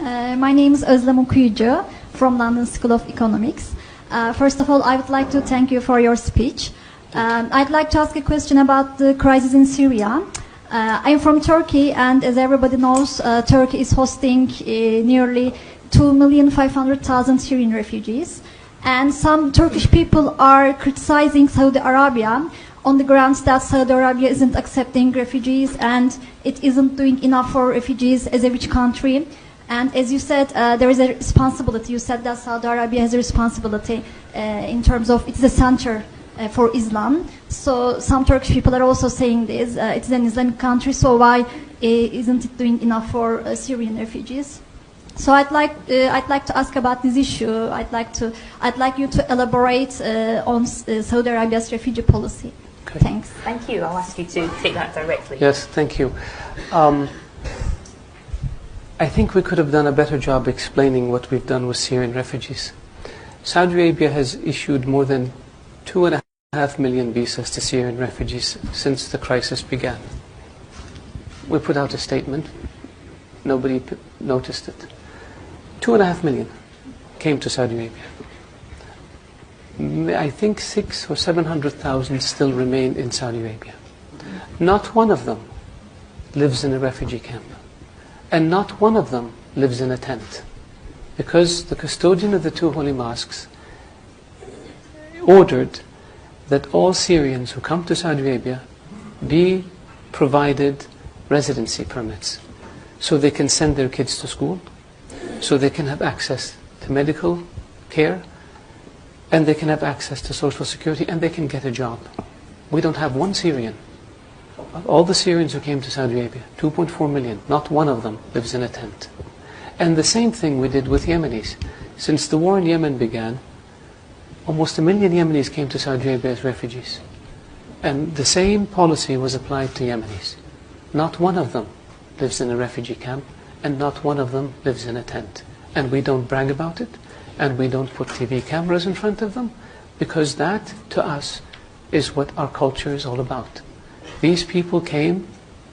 My name is Özlem Okuyucu from London School of Economics. First of all, I would like to thank you for your speech. I'd like to ask a question about the crisis in Syria. I'm from Turkey, and as everybody knows, Turkey is hosting nearly 2,500,000 Syrian refugees. And some Turkish people are criticizing Saudi Arabia on the grounds that Saudi Arabia isn't accepting refugees and it isn't doing enough for refugees as a rich country. And as you said, there is a responsibility. You said that Saudi Arabia has a responsibility in terms of it's the center for Islam. So some Turkish people are also saying this. It's an Islamic country, so why isn't it doing enough for Syrian refugees? So I'd like to ask about this issue. I'd like you to elaborate on Saudi Arabia's refugee policy. Okay. Thanks. Thank you. I'll ask you to take that directly. Yes, thank you. I think we could have done a better job explaining what we've done with Syrian refugees. Saudi Arabia has issued more than 2.5 million visas to Syrian refugees since the crisis began. We put out a statement. Nobody noticed it. 2.5 million came to Saudi Arabia. I think 600,000 or 700,000 still remain in Saudi Arabia. Not one of them lives in a refugee camp. And not one of them lives in a tent. Because the custodian of the two holy mosques ordered that all Syrians who come to Saudi Arabia be provided residency permits so they can send their kids to school, so they can have access to medical care, and they can have access to social security, and they can get a job. We don't have one Syrian. Of all the Syrians who came to Saudi Arabia, 2.4 million, not one of them lives in a tent. And the same thing we did with Yemenis. Since the war in Yemen began, almost 1 million Yemenis came to Saudi Arabia as refugees. And the same policy was applied to Yemenis. Not one of them lives in a refugee camp, and not one of them lives in a tent. And we don't brag about it, and we don't put TV cameras in front of them, because that, to us, is what our culture is all about. These people came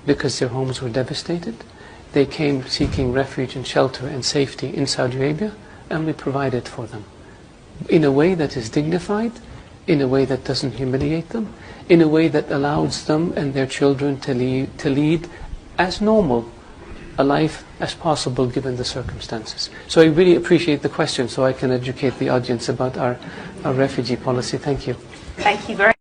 because their homes were devastated. They came seeking refuge and shelter and safety in Saudi Arabia, and we provided for them in a way that is dignified, in a way that doesn't humiliate them, in a way that allows them and their children to lead as normal a life as possible given the circumstances. So I really appreciate the question, so I can educate the audience about our refugee policy. Thank you. Thank you very much.